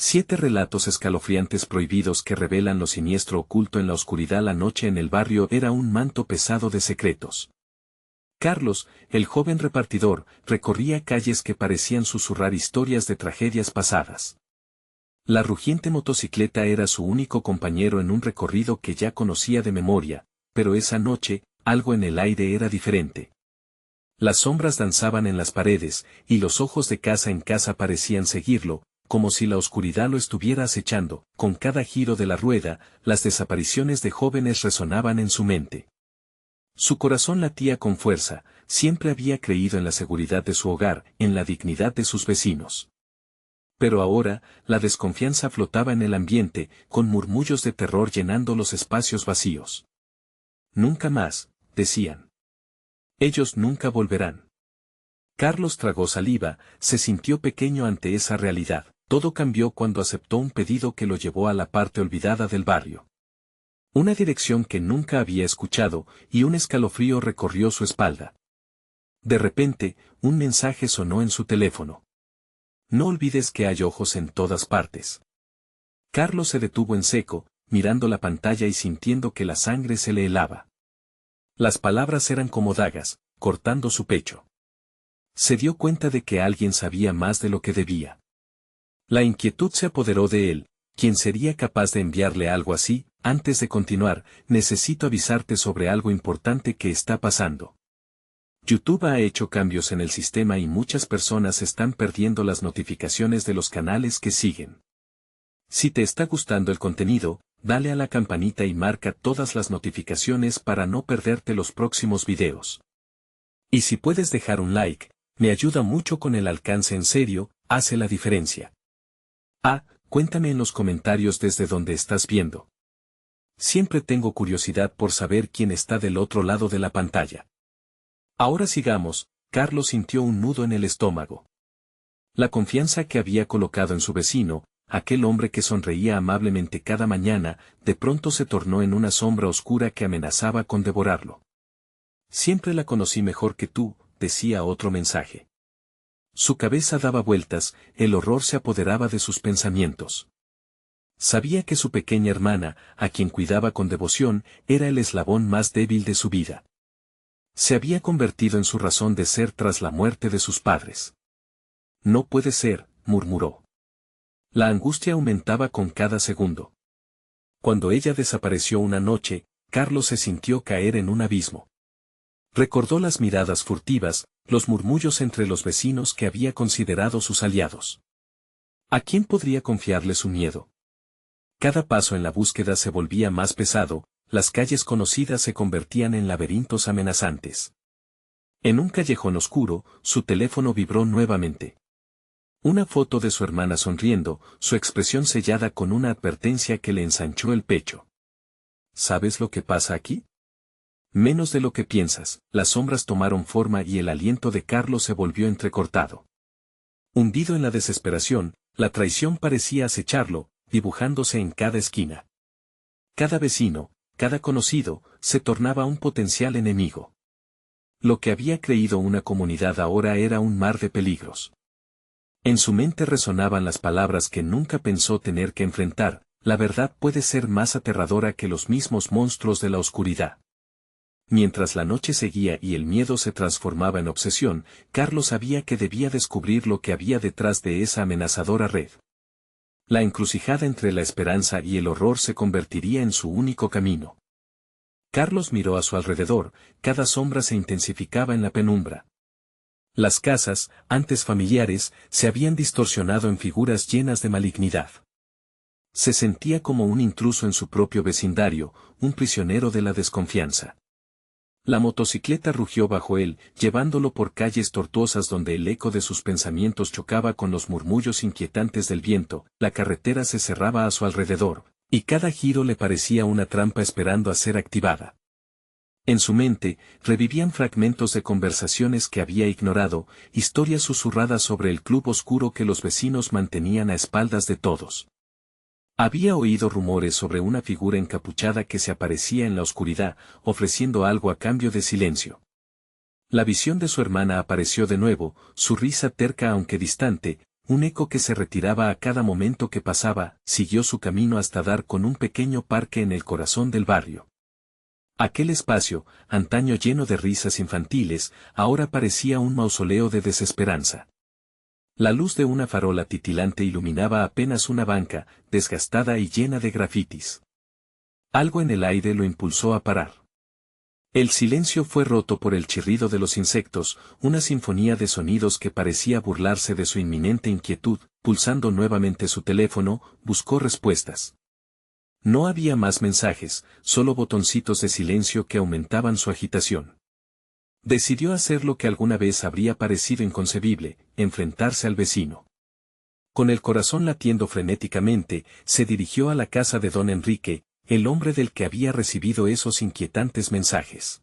7 relatos escalofriantes prohibidos que revelan lo siniestro oculto en la oscuridad. La noche en el barrio era un manto pesado de secretos. Carlos, el joven repartidor, recorría calles que parecían susurrar historias de tragedias pasadas. La rugiente motocicleta era su único compañero en un recorrido que ya conocía de memoria, pero esa noche, algo en el aire era diferente. Las sombras danzaban en las paredes, y los ojos de casa en casa parecían seguirlo, como si la oscuridad lo estuviera acechando. Con cada giro de la rueda, las desapariciones de jóvenes resonaban en su mente. Su corazón latía con fuerza, siempre había creído en la seguridad de su hogar, en la dignidad de sus vecinos. Pero ahora, la desconfianza flotaba en el ambiente, con murmullos de terror llenando los espacios vacíos. Nunca más, decían. Ellos nunca volverán. Carlos tragó saliva, se sintió pequeño ante esa realidad. Todo cambió cuando aceptó un pedido que lo llevó a la parte olvidada del barrio. Una dirección que nunca había escuchado, y un escalofrío recorrió su espalda. De repente, un mensaje sonó en su teléfono. No olvides que hay ojos en todas partes. Carlos se detuvo en seco, mirando la pantalla y sintiendo que la sangre se le helaba. Las palabras eran como dagas, cortando su pecho. Se dio cuenta de que alguien sabía más de lo que debía. La inquietud se apoderó de él. ¿Quién sería capaz de enviarle algo así? Antes de continuar, necesito avisarte sobre algo importante que está pasando. YouTube ha hecho cambios en el sistema y muchas personas están perdiendo las notificaciones de los canales que siguen. Si te está gustando el contenido, dale a la campanita y marca todas las notificaciones para no perderte los próximos videos. Y si puedes dejar un like, me ayuda mucho con el alcance. En serio, hace la diferencia. Cuéntame en los comentarios desde donde estás viendo. Siempre tengo curiosidad por saber quién está del otro lado de la pantalla. Ahora sigamos. Carlos sintió un nudo en el estómago. La confianza que había colocado en su vecino, aquel hombre que sonreía amablemente cada mañana, de pronto se tornó en una sombra oscura que amenazaba con devorarlo. Siempre la conocí mejor que tú, decía otro mensaje. Su cabeza daba vueltas, el horror se apoderaba de sus pensamientos. Sabía que su pequeña hermana, a quien cuidaba con devoción, era el eslabón más débil de su vida. Se había convertido en su razón de ser tras la muerte de sus padres. No puede ser, murmuró. La angustia aumentaba con cada segundo. Cuando ella desapareció una noche, Carlos se sintió caer en un abismo. Recordó las miradas furtivas, los murmullos entre los vecinos que había considerado sus aliados. ¿A quién podría confiarle su miedo? Cada paso en la búsqueda se volvía más pesado, las calles conocidas se convertían en laberintos amenazantes. En un callejón oscuro, su teléfono vibró nuevamente. Una foto de su hermana sonriendo, su expresión sellada con una advertencia que le ensanchó el pecho. ¿Sabes lo que pasa aquí? Menos de lo que piensas. Las sombras tomaron forma y el aliento de Carlos se volvió entrecortado. Hundido en la desesperación, la traición parecía acecharlo, dibujándose en cada esquina. Cada vecino, cada conocido, se tornaba un potencial enemigo. Lo que había creído una comunidad ahora era un mar de peligros. En su mente resonaban las palabras que nunca pensó tener que enfrentar: la verdad puede ser más aterradora que los mismos monstruos de la oscuridad. Mientras la noche seguía y el miedo se transformaba en obsesión, Carlos sabía que debía descubrir lo que había detrás de esa amenazadora red. La encrucijada entre la esperanza y el horror se convertiría en su único camino. Carlos miró a su alrededor, cada sombra se intensificaba en la penumbra. Las casas, antes familiares, se habían distorsionado en figuras llenas de malignidad. Se sentía como un intruso en su propio vecindario, un prisionero de la desconfianza. La motocicleta rugió bajo él, llevándolo por calles tortuosas donde el eco de sus pensamientos chocaba con los murmullos inquietantes del viento. La carretera se cerraba a su alrededor, y cada giro le parecía una trampa esperando a ser activada. En su mente, revivían fragmentos de conversaciones que había ignorado, historias susurradas sobre el club oscuro que los vecinos mantenían a espaldas de todos. Había oído rumores sobre una figura encapuchada que se aparecía en la oscuridad, ofreciendo algo a cambio de silencio. La visión de su hermana apareció de nuevo, su risa terca aunque distante, un eco que se retiraba a cada momento que pasaba, siguió su camino hasta dar con un pequeño parque en el corazón del barrio. Aquel espacio, antaño lleno de risas infantiles, ahora parecía un mausoleo de desesperanza. La luz de una farola titilante iluminaba apenas una banca, desgastada y llena de grafitis. Algo en el aire lo impulsó a parar. El silencio fue roto por el chirrido de los insectos, una sinfonía de sonidos que parecía burlarse de su inminente inquietud. Pulsando nuevamente su teléfono, buscó respuestas. No había más mensajes, solo botoncitos de silencio que aumentaban su agitación. Decidió hacer lo que alguna vez habría parecido inconcebible, enfrentarse al vecino. Con el corazón latiendo frenéticamente, se dirigió a la casa de don Enrique, el hombre del que había recibido esos inquietantes mensajes.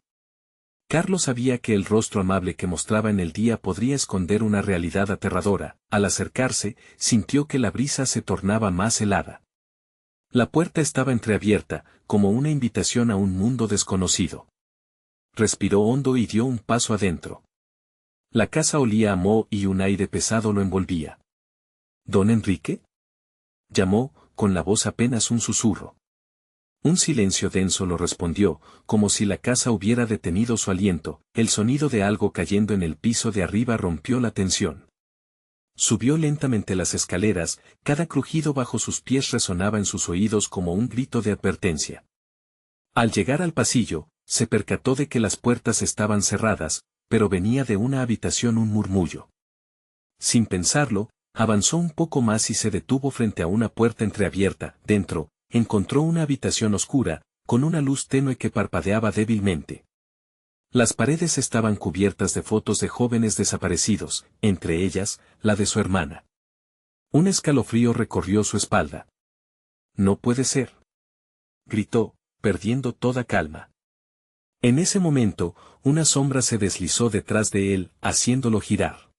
Carlos sabía que el rostro amable que mostraba en el día podría esconder una realidad aterradora. Al acercarse, sintió que la brisa se tornaba más helada. La puerta estaba entreabierta, como una invitación a un mundo desconocido. Respiró hondo y dio un paso adentro. La casa olía a moho y un aire pesado lo envolvía. ¿Don Enrique? Llamó, con la voz apenas un susurro. Un silencio denso lo respondió, como si la casa hubiera detenido su aliento. El sonido de algo cayendo en el piso de arriba rompió la tensión. Subió lentamente las escaleras, cada crujido bajo sus pies resonaba en sus oídos como un grito de advertencia. Al llegar al pasillo, se percató de que las puertas estaban cerradas, pero venía de una habitación un murmullo. Sin pensarlo, avanzó un poco más y se detuvo frente a una puerta entreabierta. Dentro, encontró una habitación oscura, con una luz tenue que parpadeaba débilmente. Las paredes estaban cubiertas de fotos de jóvenes desaparecidos, entre ellas, la de su hermana. Un escalofrío recorrió su espalda. «No puede ser», gritó, perdiendo toda calma. En ese momento, una sombra se deslizó detrás de él, haciéndolo girar.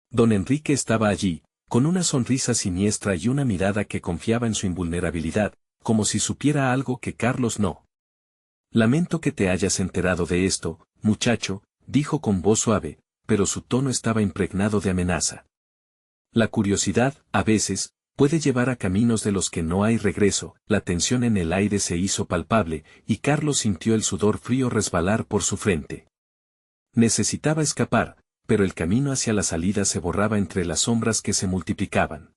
Don Enrique estaba allí, con una sonrisa siniestra y una mirada que confiaba en su invulnerabilidad, como si supiera algo que Carlos no. «Lamento que te hayas enterado de esto, muchacho», dijo con voz suave, pero su tono estaba impregnado de amenaza. La curiosidad, a veces, puede llevar a caminos de los que no hay regreso. La tensión en el aire se hizo palpable, y Carlos sintió el sudor frío resbalar por su frente. Necesitaba escapar, pero el camino hacia la salida se borraba entre las sombras que se multiplicaban.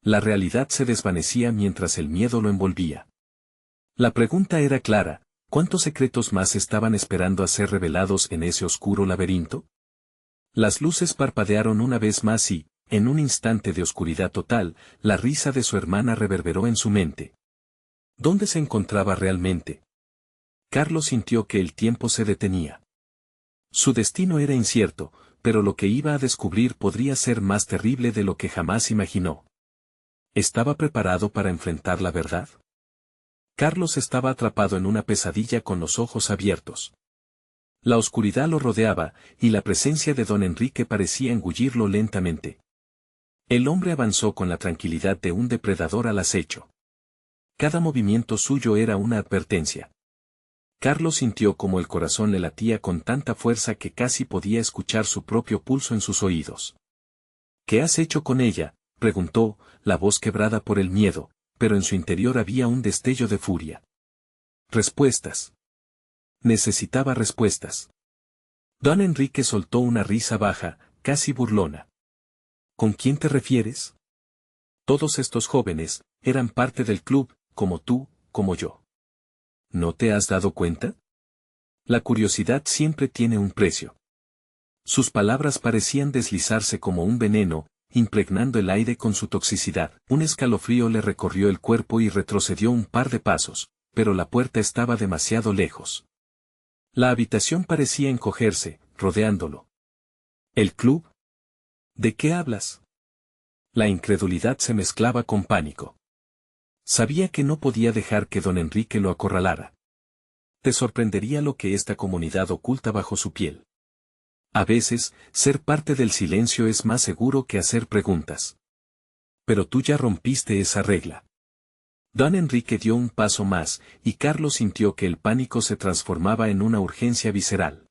La realidad se desvanecía mientras el miedo lo envolvía. La pregunta era clara: ¿cuántos secretos más estaban esperando a ser revelados en ese oscuro laberinto? Las luces parpadearon una vez más y, en un instante de oscuridad total, la risa de su hermana reverberó en su mente. ¿Dónde se encontraba realmente? Carlos sintió que el tiempo se detenía. Su destino era incierto, pero lo que iba a descubrir podría ser más terrible de lo que jamás imaginó. ¿Estaba preparado para enfrentar la verdad? Carlos estaba atrapado en una pesadilla con los ojos abiertos. La oscuridad lo rodeaba, y la presencia de don Enrique parecía engullirlo lentamente. El hombre avanzó con la tranquilidad de un depredador al acecho. Cada movimiento suyo era una advertencia. Carlos sintió como el corazón le latía con tanta fuerza que casi podía escuchar su propio pulso en sus oídos. «¿Qué has hecho con ella?», preguntó, la voz quebrada por el miedo, pero en su interior había un destello de furia. Respuestas. Necesitaba respuestas. Don Enrique soltó una risa baja, casi burlona. «¿Con quién te refieres?». «Todos estos jóvenes, eran parte del club, como tú, como yo». ¿No te has dado cuenta? La curiosidad siempre tiene un precio. Sus palabras parecían deslizarse como un veneno, impregnando el aire con su toxicidad. Un escalofrío le recorrió el cuerpo y retrocedió un par de pasos, pero la puerta estaba demasiado lejos. La habitación parecía encogerse, rodeándolo. ¿El club? ¿De qué hablas? La incredulidad se mezclaba con pánico. Sabía que no podía dejar que don Enrique lo acorralara. Te sorprendería lo que esta comunidad oculta bajo su piel. A veces, ser parte del silencio es más seguro que hacer preguntas. Pero tú ya rompiste esa regla. Don Enrique dio un paso más, y Carlos sintió que el pánico se transformaba en una urgencia visceral.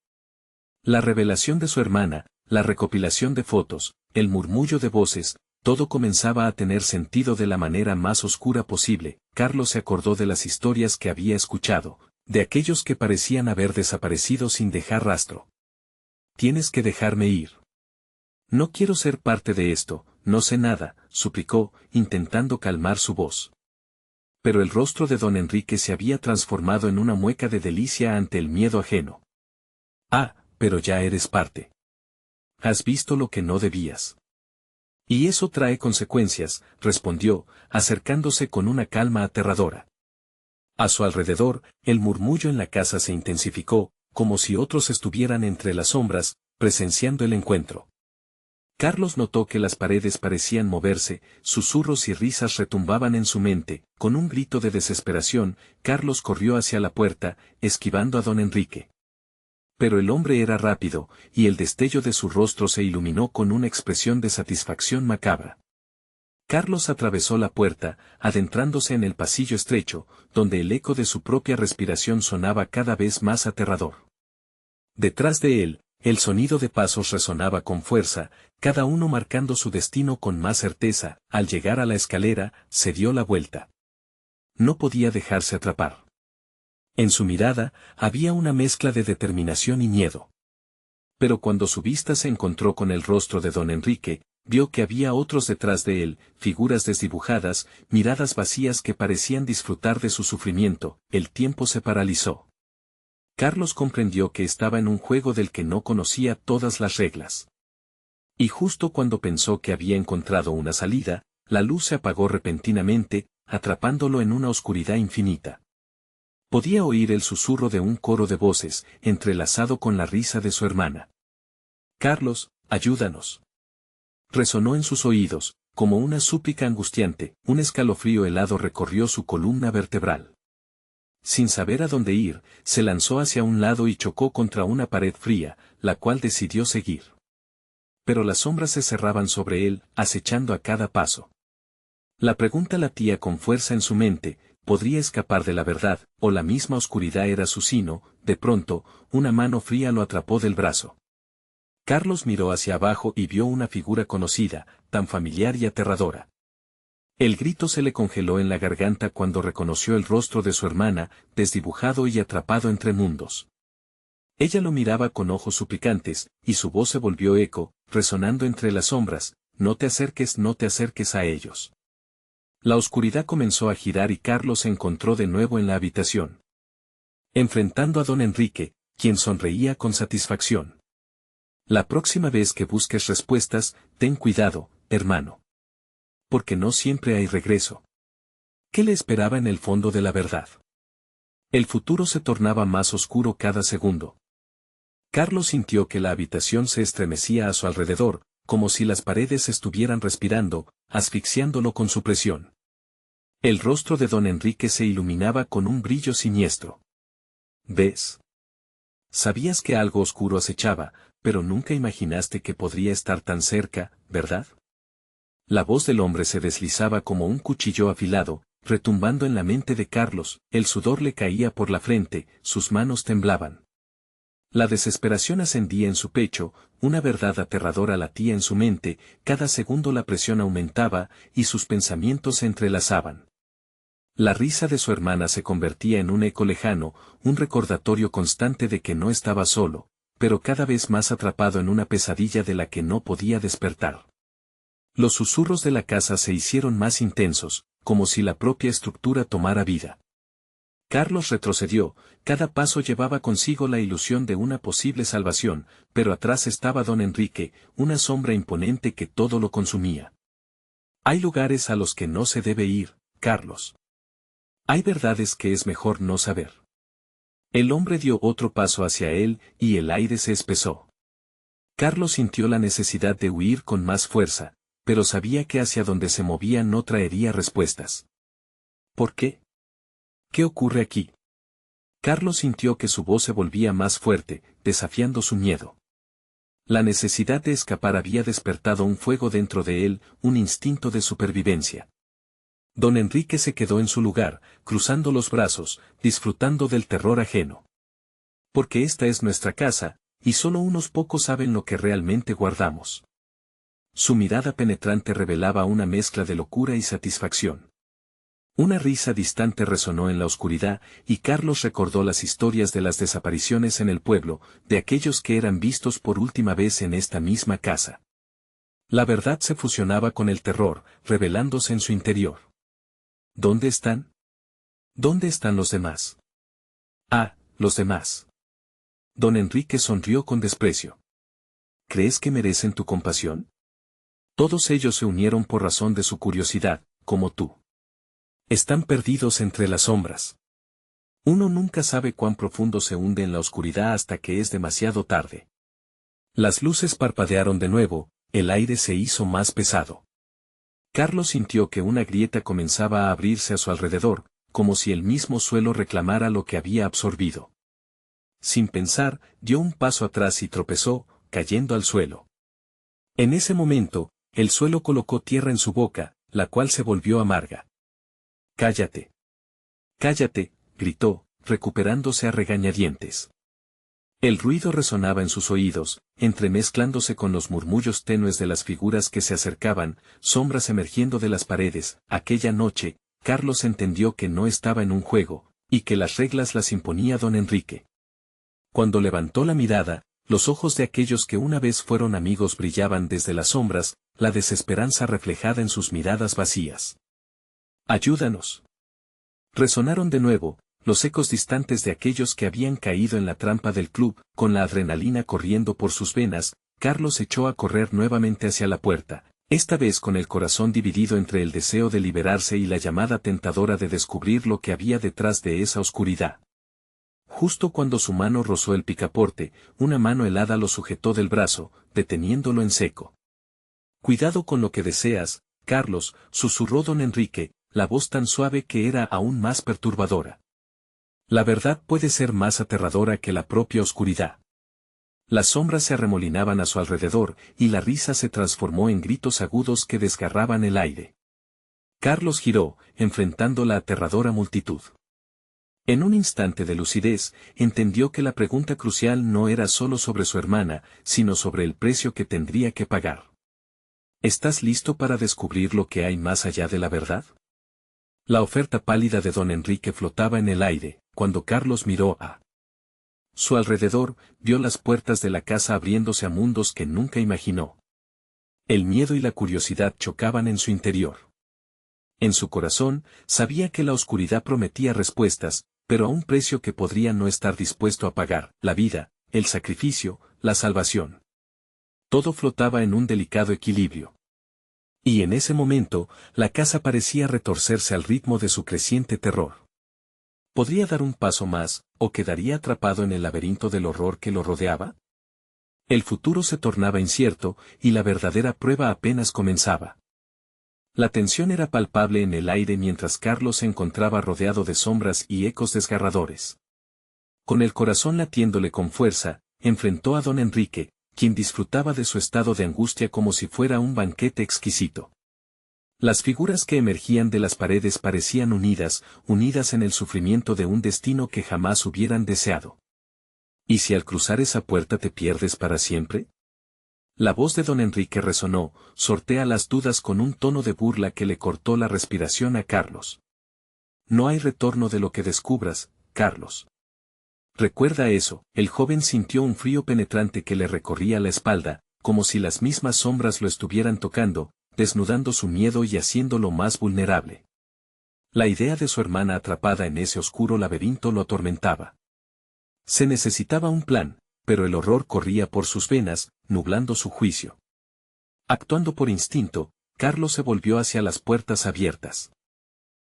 La revelación de su hermana, la recopilación de fotos, el murmullo de voces, todo comenzaba a tener sentido de la manera más oscura posible. Carlos se acordó de las historias que había escuchado, de aquellos que parecían haber desaparecido sin dejar rastro. Tienes que dejarme ir. No quiero ser parte de esto, no sé nada, suplicó, intentando calmar su voz. Pero el rostro de don Enrique se había transformado en una mueca de delicia ante el miedo ajeno. Ah, pero ya eres parte. Has visto lo que no debías. Y eso trae consecuencias, respondió, acercándose con una calma aterradora. A su alrededor, el murmullo en la casa se intensificó, como si otros estuvieran entre las sombras, presenciando el encuentro. Carlos notó que las paredes parecían moverse, susurros y risas retumbaban en su mente. Con un grito de desesperación, Carlos corrió hacia la puerta, esquivando a don Enrique. Pero el hombre era rápido, y el destello de su rostro se iluminó con una expresión de satisfacción macabra. Carlos atravesó la puerta, adentrándose en el pasillo estrecho, donde el eco de su propia respiración sonaba cada vez más aterrador. Detrás de él, el sonido de pasos resonaba con fuerza, cada uno marcando su destino con más certeza. Al llegar a la escalera, se dio la vuelta. No podía dejarse atrapar. En su mirada, había una mezcla de determinación y miedo. Pero cuando su vista se encontró con el rostro de don Enrique, vio que había otros detrás de él, figuras desdibujadas, miradas vacías que parecían disfrutar de su sufrimiento. El tiempo se paralizó. Carlos comprendió que estaba en un juego del que no conocía todas las reglas. Y justo cuando pensó que había encontrado una salida, la luz se apagó repentinamente, atrapándolo en una oscuridad infinita. Podía oír el susurro de un coro de voces, entrelazado con la risa de su hermana. «Carlos, ayúdanos». Resonó en sus oídos, como una súplica angustiante. Un escalofrío helado recorrió su columna vertebral. Sin saber a dónde ir, se lanzó hacia un lado y chocó contra una pared fría, la cual decidió seguir. Pero las sombras se cerraban sobre él, acechando a cada paso. La pregunta latía con fuerza en su mente: ¿podría escapar de la verdad, o la misma oscuridad era su sino? De pronto, una mano fría lo atrapó del brazo. Carlos miró hacia abajo y vio una figura conocida, tan familiar y aterradora. El grito se le congeló en la garganta cuando reconoció el rostro de su hermana, desdibujado y atrapado entre mundos. Ella lo miraba con ojos suplicantes, y su voz se volvió eco, resonando entre las sombras: no te acerques a ellos. La oscuridad comenzó a girar y Carlos se encontró de nuevo en la habitación, enfrentando a don Enrique, quien sonreía con satisfacción. La próxima vez que busques respuestas, ten cuidado, hermano. Porque no siempre hay regreso. ¿Qué le esperaba en el fondo de la verdad? El futuro se tornaba más oscuro cada segundo. Carlos sintió que la habitación se estremecía a su alrededor, como si las paredes estuvieran respirando, asfixiándolo con su presión. El rostro de don Enrique se iluminaba con un brillo siniestro. ¿Ves? Sabías que algo oscuro acechaba, pero nunca imaginaste que podría estar tan cerca, ¿verdad? La voz del hombre se deslizaba como un cuchillo afilado, retumbando en la mente de Carlos. El sudor le caía por la frente, sus manos temblaban. La desesperación ascendía en su pecho, una verdad aterradora latía en su mente. Cada segundo la presión aumentaba, y sus pensamientos se entrelazaban. La risa de su hermana se convertía en un eco lejano, un recordatorio constante de que no estaba solo, pero cada vez más atrapado en una pesadilla de la que no podía despertar. Los susurros de la casa se hicieron más intensos, como si la propia estructura tomara vida. Carlos retrocedió, cada paso llevaba consigo la ilusión de una posible salvación, pero atrás estaba don Enrique, una sombra imponente que todo lo consumía. Hay lugares a los que no se debe ir, Carlos. Hay verdades que es mejor no saber. El hombre dio otro paso hacia él, y el aire se espesó. Carlos sintió la necesidad de huir con más fuerza, pero sabía que hacia donde se movía no traería respuestas. ¿Por qué? ¿Qué ocurre aquí? Carlos sintió que su voz se volvía más fuerte, desafiando su miedo. La necesidad de escapar había despertado un fuego dentro de él, un instinto de supervivencia. Don Enrique se quedó en su lugar, cruzando los brazos, disfrutando del terror ajeno. Porque esta es nuestra casa, y solo unos pocos saben lo que realmente guardamos. Su mirada penetrante revelaba una mezcla de locura y satisfacción. Una risa distante resonó en la oscuridad, y Carlos recordó las historias de las desapariciones en el pueblo, de aquellos que eran vistos por última vez en esta misma casa. La verdad se fusionaba con el terror, revelándose en su interior. ¿Dónde están? ¿Dónde están los demás? Ah, los demás. Don Enrique sonrió con desprecio. ¿Crees que merecen tu compasión? Todos ellos se unieron por razón de su curiosidad, como tú. Están perdidos entre las sombras. Uno nunca sabe cuán profundo se hunde en la oscuridad hasta que es demasiado tarde. Las luces parpadearon de nuevo, el aire se hizo más pesado. Carlos sintió que una grieta comenzaba a abrirse a su alrededor, como si el mismo suelo reclamara lo que había absorbido. Sin pensar, dio un paso atrás y tropezó, cayendo al suelo. En ese momento, el suelo colocó tierra en su boca, la cual se volvió amarga. «Cállate. Cállate», gritó, recuperándose a regañadientes. El ruido resonaba en sus oídos, entremezclándose con los murmullos tenues de las figuras que se acercaban, sombras emergiendo de las paredes. Aquella noche, Carlos entendió que no estaba en un juego, y que las reglas las imponía don Enrique. Cuando levantó la mirada, los ojos de aquellos que una vez fueron amigos brillaban desde las sombras, la desesperanza reflejada en sus miradas vacías. «Ayúdanos». Resonaron de nuevo, los ecos distantes de aquellos que habían caído en la trampa del club. Con la adrenalina corriendo por sus venas, Carlos echó a correr nuevamente hacia la puerta, esta vez con el corazón dividido entre el deseo de liberarse y la llamada tentadora de descubrir lo que había detrás de esa oscuridad. Justo cuando su mano rozó el picaporte, una mano helada lo sujetó del brazo, deteniéndolo en seco. «Cuidado con lo que deseas, Carlos», susurró don Enrique, la voz tan suave que era aún más perturbadora. «La verdad puede ser más aterradora que la propia oscuridad». Las sombras se arremolinaban a su alrededor, y la risa se transformó en gritos agudos que desgarraban el aire. Carlos giró, enfrentando la aterradora multitud. En un instante de lucidez, entendió que la pregunta crucial no era solo sobre su hermana, sino sobre el precio que tendría que pagar. «¿Estás listo para descubrir lo que hay más allá de la verdad?». La oferta pálida de don Enrique flotaba en el aire, cuando Carlos miró a su alrededor, vio las puertas de la casa abriéndose a mundos que nunca imaginó. El miedo y la curiosidad chocaban en su interior. En su corazón, sabía que la oscuridad prometía respuestas, pero a un precio que podría no estar dispuesto a pagar: la vida, el sacrificio, la salvación. Todo flotaba en un delicado equilibrio. Y en ese momento, la casa parecía retorcerse al ritmo de su creciente terror. ¿Podría dar un paso más, o quedaría atrapado en el laberinto del horror que lo rodeaba? El futuro se tornaba incierto, y la verdadera prueba apenas comenzaba. La tensión era palpable en el aire mientras Carlos se encontraba rodeado de sombras y ecos desgarradores. Con el corazón latiéndole con fuerza, enfrentó a don Enrique, quien disfrutaba de su estado de angustia como si fuera un banquete exquisito. Las figuras que emergían de las paredes parecían unidas en el sufrimiento de un destino que jamás hubieran deseado. ¿Y si al cruzar esa puerta te pierdes para siempre? La voz de don Enrique resonó, sortea las dudas con un tono de burla que le cortó la respiración a Carlos. «No hay retorno de lo que descubras, Carlos. Recuerda eso». El joven sintió un frío penetrante que le recorría la espalda, como si las mismas sombras lo estuvieran tocando, desnudando su miedo y haciéndolo más vulnerable. La idea de su hermana atrapada en ese oscuro laberinto lo atormentaba. Se necesitaba un plan, pero el horror corría por sus venas, nublando su juicio. Actuando por instinto, Carlos se volvió hacia las puertas abiertas.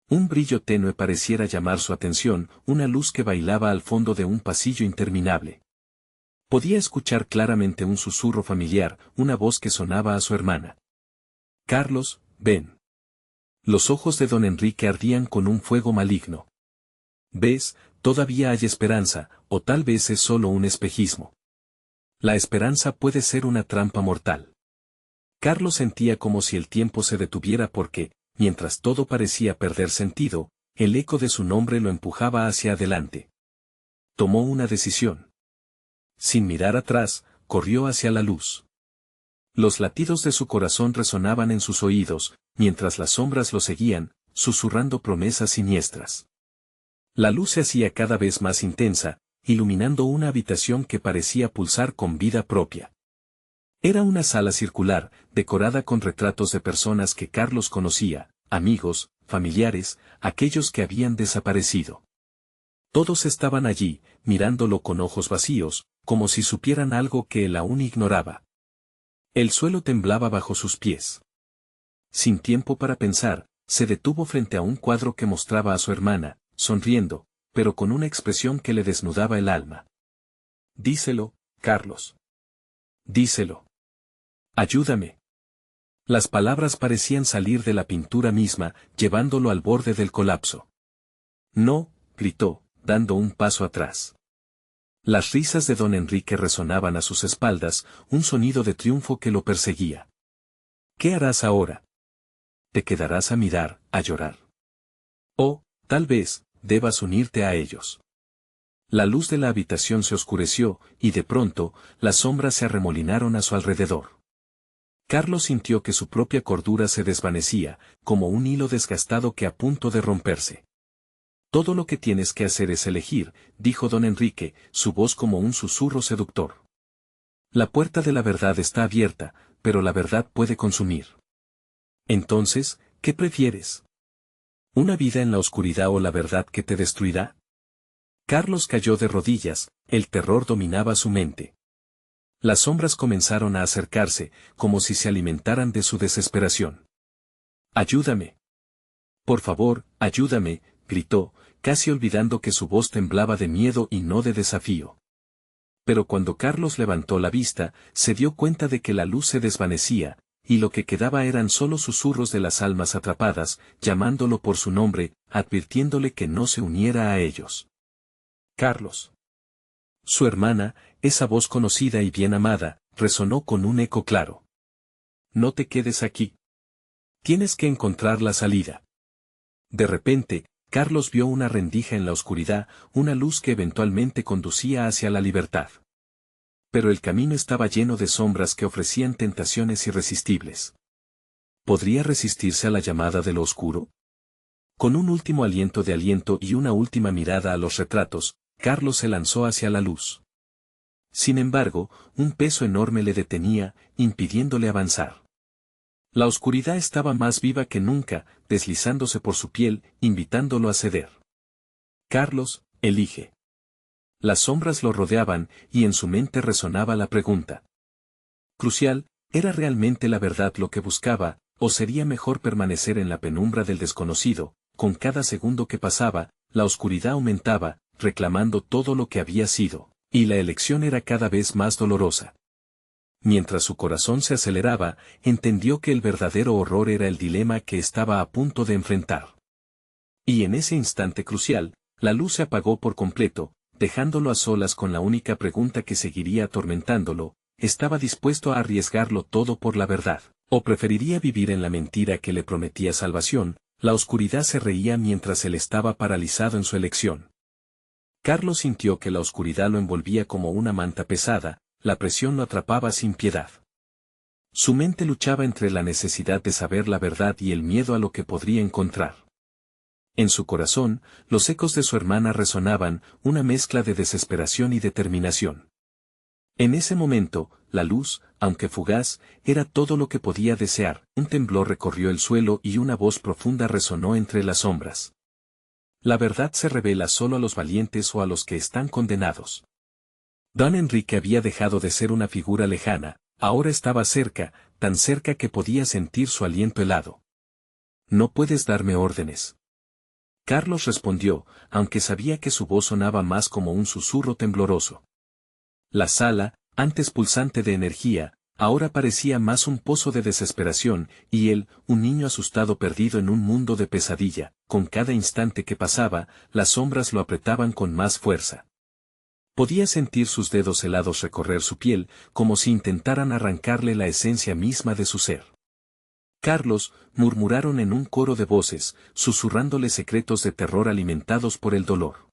Un brillo tenue pareciera llamar su atención, una luz que bailaba al fondo de un pasillo interminable. Podía escuchar claramente un susurro familiar, una voz que sonaba a su hermana. «Carlos, ven». Los ojos de don Enrique ardían con un fuego maligno. «¿Ves? Todavía hay esperanza, o tal vez es solo un espejismo. La esperanza puede ser una trampa mortal». Carlos sentía como si el tiempo se detuviera porque, mientras todo parecía perder sentido, el eco de su nombre lo empujaba hacia adelante. Tomó una decisión. Sin mirar atrás, corrió hacia la luz. Los latidos de su corazón resonaban en sus oídos, mientras las sombras lo seguían, susurrando promesas siniestras. La luz se hacía cada vez más intensa, iluminando una habitación que parecía pulsar con vida propia. Era una sala circular, decorada con retratos de personas que Carlos conocía, amigos, familiares, aquellos que habían desaparecido. Todos estaban allí, mirándolo con ojos vacíos, como si supieran algo que él aún ignoraba. El suelo temblaba bajo sus pies. Sin tiempo para pensar, se detuvo frente a un cuadro que mostraba a su hermana, sonriendo, pero con una expresión que le desnudaba el alma. «Díselo, Carlos. Díselo. Ayúdame». Las palabras parecían salir de la pintura misma, llevándolo al borde del colapso. «No», gritó, dando un paso atrás. Las risas de don Enrique resonaban a sus espaldas, un sonido de triunfo que lo perseguía. «¿Qué harás ahora? ¿Te quedarás a mirar, a llorar? O, tal vez, debas unirte a ellos». La luz de la habitación se oscureció, y de pronto, las sombras se arremolinaron a su alrededor. Carlos sintió que su propia cordura se desvanecía, como un hilo desgastado que a punto de romperse. «Todo lo que tienes que hacer es elegir», dijo don Enrique, su voz como un susurro seductor. «La puerta de la verdad está abierta, pero la verdad puede consumir. Entonces, ¿qué prefieres? ¿Una vida en la oscuridad o la verdad que te destruirá?» Carlos cayó de rodillas, el terror dominaba su mente. Las sombras comenzaron a acercarse, como si se alimentaran de su desesperación. «Ayúdame. Por favor, ayúdame», gritó, casi olvidando que su voz temblaba de miedo y no de desafío. Pero cuando Carlos levantó la vista, se dio cuenta de que la luz se desvanecía, y lo que quedaba eran solo susurros de las almas atrapadas, llamándolo por su nombre, advirtiéndole que no se uniera a ellos. «Carlos». Su hermana, esa voz conocida y bien amada, resonó con un eco claro. «No te quedes aquí. Tienes que encontrar la salida». De repente, Carlos vio una rendija en la oscuridad, una luz que eventualmente conducía hacia la libertad. Pero el camino estaba lleno de sombras que ofrecían tentaciones irresistibles. ¿Podría resistirse a la llamada de lo oscuro? Con un último aliento y una última mirada a los retratos, Carlos se lanzó hacia la luz. Sin embargo, un peso enorme le detenía, impidiéndole avanzar. La oscuridad estaba más viva que nunca, deslizándose por su piel, invitándolo a ceder. «Carlos, elige». Las sombras lo rodeaban, y en su mente resonaba la pregunta. Crucial, ¿era realmente la verdad lo que buscaba, o sería mejor permanecer en la penumbra del desconocido? Con cada segundo que pasaba, la oscuridad aumentaba, reclamando todo lo que había sido, y la elección era cada vez más dolorosa. Mientras su corazón se aceleraba, entendió que el verdadero horror era el dilema que estaba a punto de enfrentar. Y en ese instante crucial, la luz se apagó por completo, dejándolo a solas con la única pregunta que seguiría atormentándolo: ¿estaba dispuesto a arriesgarlo todo por la verdad, o preferiría vivir en la mentira que le prometía salvación? La oscuridad se reía mientras él estaba paralizado en su elección. Carlos sintió que la oscuridad lo envolvía como una manta pesada, la presión lo atrapaba sin piedad. Su mente luchaba entre la necesidad de saber la verdad y el miedo a lo que podría encontrar. En su corazón, los ecos de su hermana resonaban, una mezcla de desesperación y determinación. En ese momento, la luz, aunque fugaz, era todo lo que podía desear. Un temblor recorrió el suelo y una voz profunda resonó entre las sombras. «La verdad se revela solo a los valientes o a los que están condenados». Don Enrique había dejado de ser una figura lejana, ahora estaba cerca, tan cerca que podía sentir su aliento helado. «No puedes darme órdenes». Carlos respondió, aunque sabía que su voz sonaba más como un susurro tembloroso. La sala, antes pulsante de energía, ahora parecía más un pozo de desesperación, y él, un niño asustado perdido en un mundo de pesadilla. Con cada instante que pasaba, las sombras lo apretaban con más fuerza. Podía sentir sus dedos helados recorrer su piel, como si intentaran arrancarle la esencia misma de su ser. «Carlos», murmuraron en un coro de voces, susurrándole secretos de terror alimentados por el dolor.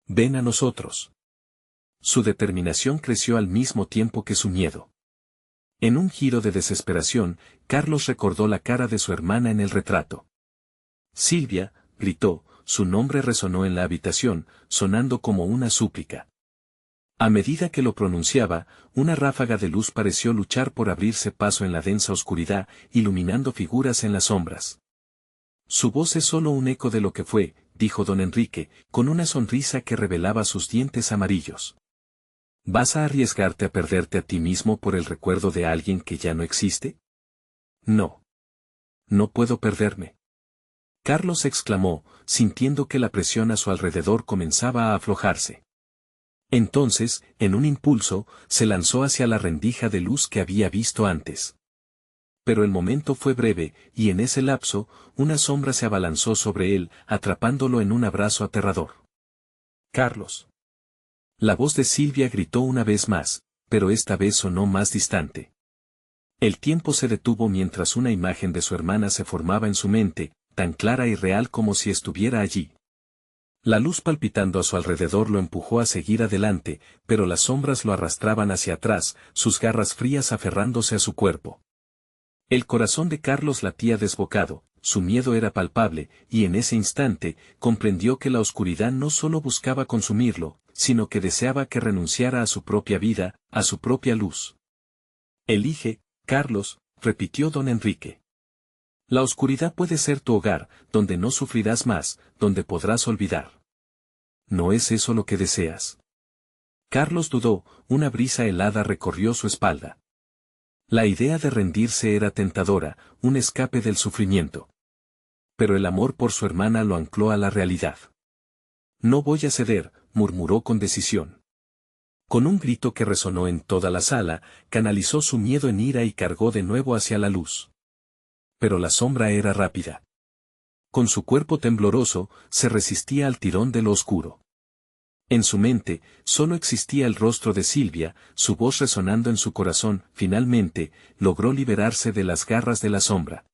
«Ven a nosotros». Su determinación creció al mismo tiempo que su miedo. En un giro de desesperación, Carlos recordó la cara de su hermana en el retrato. Silvia, gritó, su nombre resonó en la habitación, sonando como una súplica. A medida que lo pronunciaba, una ráfaga de luz pareció luchar por abrirse paso en la densa oscuridad, iluminando figuras en las sombras. Su voz es solo un eco de lo que fue, dijo don Enrique, con una sonrisa que revelaba sus dientes amarillos. ¿Vas a arriesgarte a perderte a ti mismo por el recuerdo de alguien que ya no existe? No. No puedo perderme. Carlos exclamó, sintiendo que la presión a su alrededor comenzaba a aflojarse. Entonces, en un impulso, se lanzó hacia la rendija de luz que había visto antes. Pero el momento fue breve, y en ese lapso, una sombra se abalanzó sobre él, atrapándolo en un abrazo aterrador. Carlos. La voz de Silvia gritó una vez más, pero esta vez sonó más distante. El tiempo se detuvo mientras una imagen de su hermana se formaba en su mente, tan clara y real como si estuviera allí. La luz palpitando a su alrededor lo empujó a seguir adelante, pero las sombras lo arrastraban hacia atrás, sus garras frías aferrándose a su cuerpo. El corazón de Carlos latía desbocado, su miedo era palpable, y en ese instante, comprendió que la oscuridad no solo buscaba consumirlo, sino que deseaba que renunciara a su propia vida, a su propia luz. Elige, Carlos, repitió don Enrique. La oscuridad puede ser tu hogar, donde no sufrirás más, donde podrás olvidar. ¿No es eso lo que deseas? Carlos dudó, una brisa helada recorrió su espalda. La idea de rendirse era tentadora, un escape del sufrimiento. Pero el amor por su hermana lo ancló a la realidad. No voy a ceder, murmuró con decisión. Con un grito que resonó en toda la sala, canalizó su miedo en ira y cargó de nuevo hacia la luz. Pero la sombra era rápida. Con su cuerpo tembloroso, se resistía al tirón de lo oscuro. En su mente, solo existía el rostro de Silvia, su voz resonando en su corazón. Finalmente, logró liberarse de las garras de la sombra.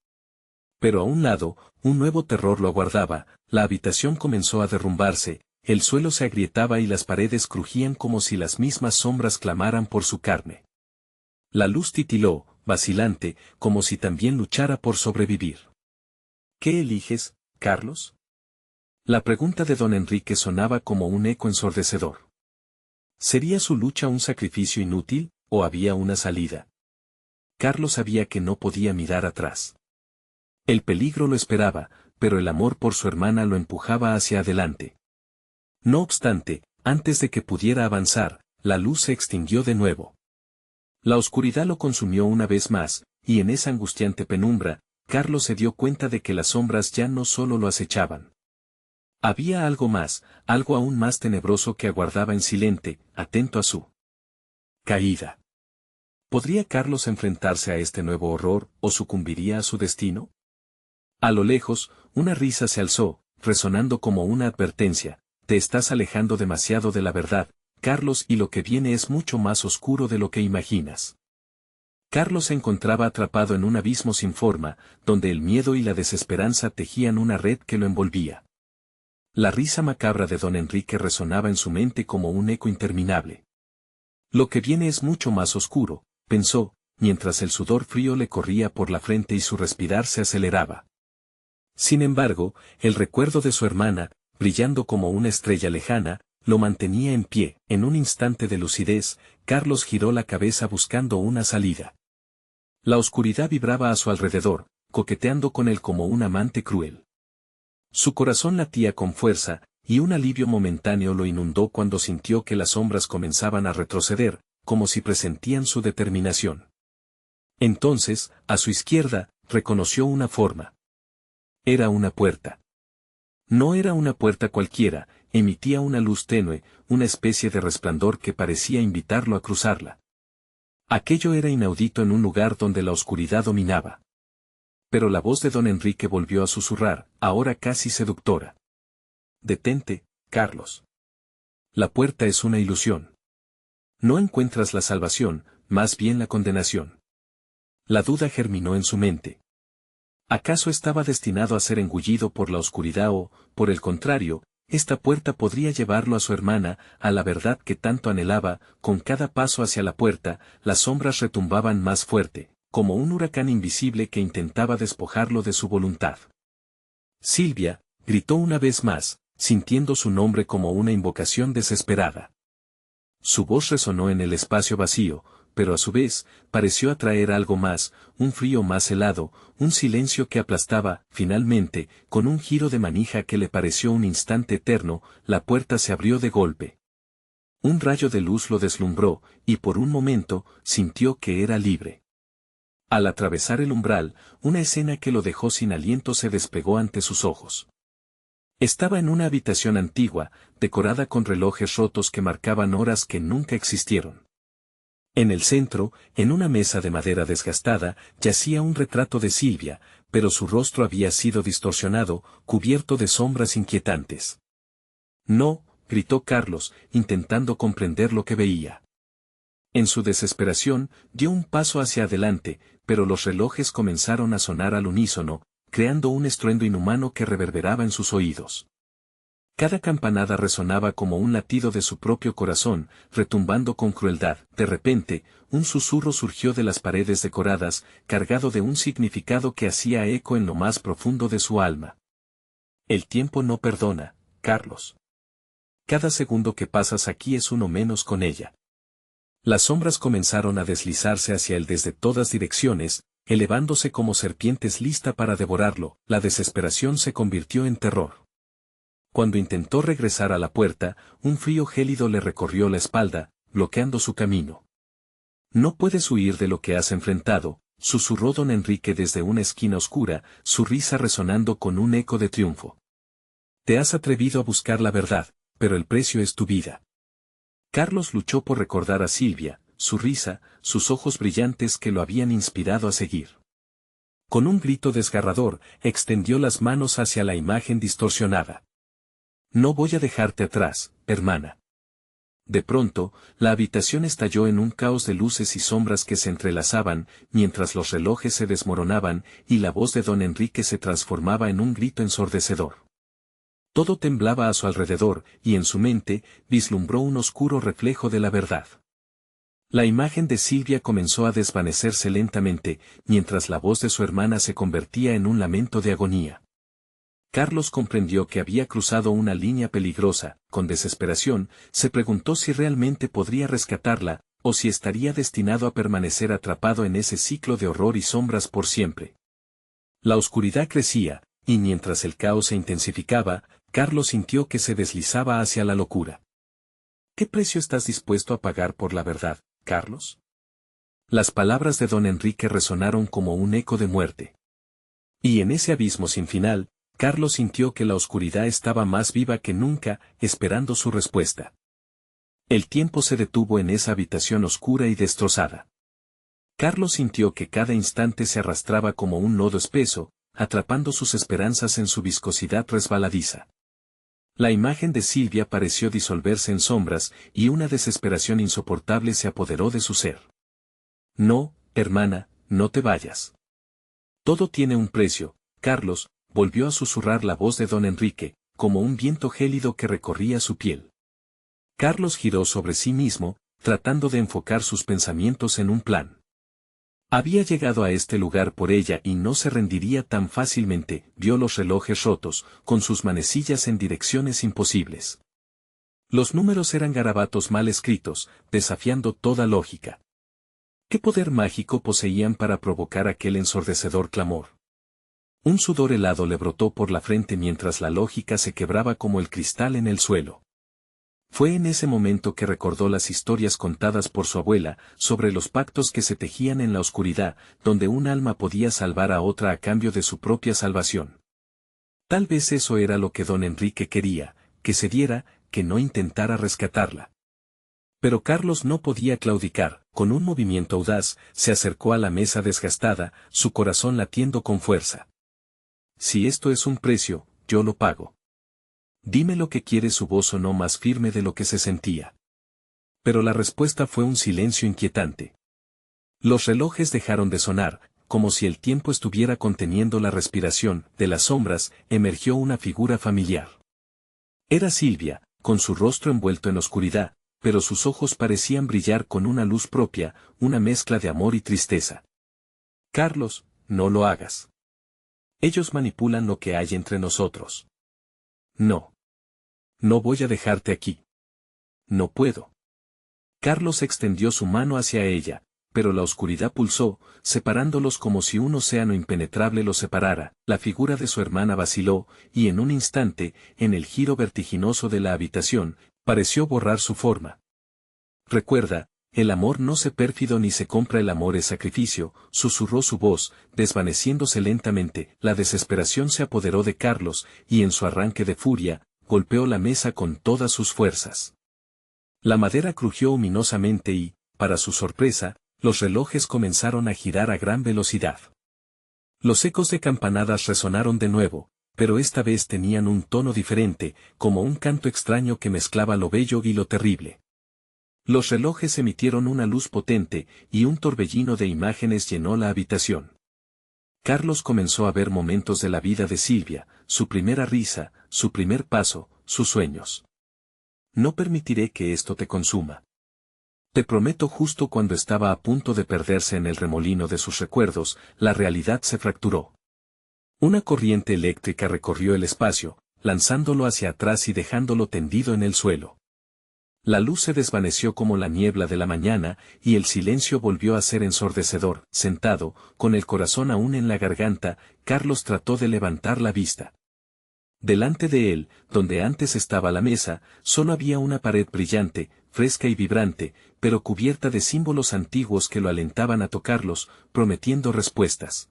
Pero a un lado, un nuevo terror lo aguardaba, la habitación comenzó a derrumbarse, el suelo se agrietaba y las paredes crujían como si las mismas sombras clamaran por su carne. La luz titiló, vacilante, como si también luchara por sobrevivir. ¿Qué eliges, Carlos? La pregunta de don Enrique sonaba como un eco ensordecedor. ¿Sería su lucha un sacrificio inútil, o había una salida? Carlos sabía que no podía mirar atrás. El peligro lo esperaba, pero el amor por su hermana lo empujaba hacia adelante. No obstante, antes de que pudiera avanzar, la luz se extinguió de nuevo. La oscuridad lo consumió una vez más, y en esa angustiante penumbra, Carlos se dio cuenta de que las sombras ya no solo lo acechaban. Había algo más, algo aún más tenebroso que aguardaba en silente, atento a su caída. ¿Podría Carlos enfrentarse a este nuevo horror, o sucumbiría a su destino? A lo lejos, una risa se alzó, resonando como una advertencia: te estás alejando demasiado de la verdad, Carlos, y lo que viene es mucho más oscuro de lo que imaginas. Carlos se encontraba atrapado en un abismo sin forma, donde el miedo y la desesperanza tejían una red que lo envolvía. La risa macabra de don Enrique resonaba en su mente como un eco interminable. Lo que viene es mucho más oscuro, pensó, mientras el sudor frío le corría por la frente y su respirar se aceleraba. Sin embargo, el recuerdo de su hermana, brillando como una estrella lejana, lo mantenía en pie. En un instante de lucidez, Carlos giró la cabeza buscando una salida. La oscuridad vibraba a su alrededor, coqueteando con él como un amante cruel. Su corazón latía con fuerza, y un alivio momentáneo lo inundó cuando sintió que las sombras comenzaban a retroceder, como si presentían su determinación. Entonces, a su izquierda, reconoció una forma. Era una puerta. No era una puerta cualquiera, emitía una luz tenue, una especie de resplandor que parecía invitarlo a cruzarla. Aquello era inaudito en un lugar donde la oscuridad dominaba. Pero la voz de don Enrique volvió a susurrar, ahora casi seductora. Detente, Carlos. La puerta es una ilusión. No encuentras la salvación, más bien la condenación. La duda germinó en su mente. ¿Acaso estaba destinado a ser engullido por la oscuridad o, por el contrario, esta puerta podría llevarlo a su hermana, a la verdad que tanto anhelaba. Con cada paso hacia la puerta, las sombras retumbaban más fuerte, como un huracán invisible que intentaba despojarlo de su voluntad. Silvia, gritó una vez más, sintiendo su nombre como una invocación desesperada. Su voz resonó en el espacio vacío, pero a su vez, pareció atraer algo más, un frío más helado, un silencio que aplastaba. Finalmente, con un giro de manija que le pareció un instante eterno, la puerta se abrió de golpe. Un rayo de luz lo deslumbró, y por un momento, sintió que era libre. Al atravesar el umbral, una escena que lo dejó sin aliento se despegó ante sus ojos. Estaba en una habitación antigua, decorada con relojes rotos que marcaban horas que nunca existieron. En el centro, en una mesa de madera desgastada, yacía un retrato de Silvia, pero su rostro había sido distorsionado, cubierto de sombras inquietantes. No, gritó Carlos, intentando comprender lo que veía. En su desesperación, dio un paso hacia adelante, pero los relojes comenzaron a sonar al unísono, creando un estruendo inhumano que reverberaba en sus oídos. Cada campanada resonaba como un latido de su propio corazón, retumbando con crueldad. De repente, un susurro surgió de las paredes decoradas, cargado de un significado que hacía eco en lo más profundo de su alma. El tiempo no perdona, Carlos. Cada segundo que pasas aquí es uno menos con ella. Las sombras comenzaron a deslizarse hacia él desde todas direcciones, elevándose como serpientes lista para devorarlo. La desesperación se convirtió en terror. Cuando intentó regresar a la puerta, un frío gélido le recorrió la espalda, bloqueando su camino. No puedes huir de lo que has enfrentado, susurró don Enrique desde una esquina oscura, su risa resonando con un eco de triunfo. Te has atrevido a buscar la verdad, pero el precio es tu vida. Carlos luchó por recordar a Silvia, su risa, sus ojos brillantes que lo habían inspirado a seguir. Con un grito desgarrador, extendió las manos hacia la imagen distorsionada. No voy a dejarte atrás, hermana. De pronto, la habitación estalló en un caos de luces y sombras que se entrelazaban, mientras los relojes se desmoronaban, y la voz de don Enrique se transformaba en un grito ensordecedor. Todo temblaba a su alrededor, y en su mente, vislumbró un oscuro reflejo de la verdad. La imagen de Silvia comenzó a desvanecerse lentamente, mientras la voz de su hermana se convertía en un lamento de agonía. Carlos comprendió que había cruzado una línea peligrosa. Con desesperación, se preguntó si realmente podría rescatarla, o si estaría destinado a permanecer atrapado en ese ciclo de horror y sombras por siempre. La oscuridad crecía, y mientras el caos se intensificaba, Carlos sintió que se deslizaba hacia la locura. ¿Qué precio estás dispuesto a pagar por la verdad, Carlos? Las palabras de don Enrique resonaron como un eco de muerte. Y en ese abismo sin final, Carlos sintió que la oscuridad estaba más viva que nunca, esperando su respuesta. El tiempo se detuvo en esa habitación oscura y destrozada. Carlos sintió que cada instante se arrastraba como un lodo espeso, atrapando sus esperanzas en su viscosidad resbaladiza. La imagen de Silvia pareció disolverse en sombras, y una desesperación insoportable se apoderó de su ser. No, hermana, no te vayas. Todo tiene un precio, Carlos, volvió a susurrar la voz de don Enrique, como un viento gélido que recorría su piel. Carlos giró sobre sí mismo, tratando de enfocar sus pensamientos en un plan. Había llegado a este lugar por ella y no se rendiría tan fácilmente. Vio los relojes rotos, con sus manecillas en direcciones imposibles. Los números eran garabatos mal escritos, desafiando toda lógica. ¿Qué poder mágico poseían para provocar aquel ensordecedor clamor? Un sudor helado le brotó por la frente mientras la lógica se quebraba como el cristal en el suelo. Fue en ese momento que recordó las historias contadas por su abuela, sobre los pactos que se tejían en la oscuridad, donde un alma podía salvar a otra a cambio de su propia salvación. Tal vez eso era lo que don Enrique quería, que se diera, que no intentara rescatarla. Pero Carlos no podía claudicar. Con un movimiento audaz, se acercó a la mesa desgastada, su corazón latiendo con fuerza. Si esto es un precio, yo lo pago. Dime lo que quiere. Su voz sonó más firme de lo que se sentía. Pero la respuesta fue un silencio inquietante. Los relojes dejaron de sonar, como si el tiempo estuviera conteniendo la respiración. De las sombras, emergió una figura familiar. Era Silvia, con su rostro envuelto en oscuridad, pero sus ojos parecían brillar con una luz propia, una mezcla de amor y tristeza. Carlos, no lo hagas. Ellos manipulan lo que hay entre nosotros. No. No voy a dejarte aquí. No puedo. Carlos extendió su mano hacia ella, pero la oscuridad pulsó, separándolos como si un océano impenetrable los separara. La figura de su hermana vaciló, y en un instante, en el giro vertiginoso de la habitación, pareció borrar su forma. Recuerda, el amor no se pérfido ni se compra, el amor es sacrificio, susurró su voz, desvaneciéndose lentamente. La desesperación se apoderó de Carlos, y en su arranque de furia, golpeó la mesa con todas sus fuerzas. La madera crujió ominosamente y, para su sorpresa, los relojes comenzaron a girar a gran velocidad. Los ecos de campanadas resonaron de nuevo, pero esta vez tenían un tono diferente, como un canto extraño que mezclaba lo bello y lo terrible. Los relojes emitieron una luz potente, y un torbellino de imágenes llenó la habitación. Carlos comenzó a ver momentos de la vida de Silvia, su primera risa, su primer paso, sus sueños. No permitiré que esto te consuma. Te prometo. Justo cuando estaba a punto de perderse en el remolino de sus recuerdos, la realidad se fracturó. Una corriente eléctrica recorrió el espacio, lanzándolo hacia atrás y dejándolo tendido en el suelo. La luz se desvaneció como la niebla de la mañana, y el silencio volvió a ser ensordecedor. Sentado, con el corazón aún en la garganta, Carlos trató de levantar la vista. Delante de él, donde antes estaba la mesa, solo había una pared brillante, fresca y vibrante, pero cubierta de símbolos antiguos que lo alentaban a tocarlos, prometiendo respuestas.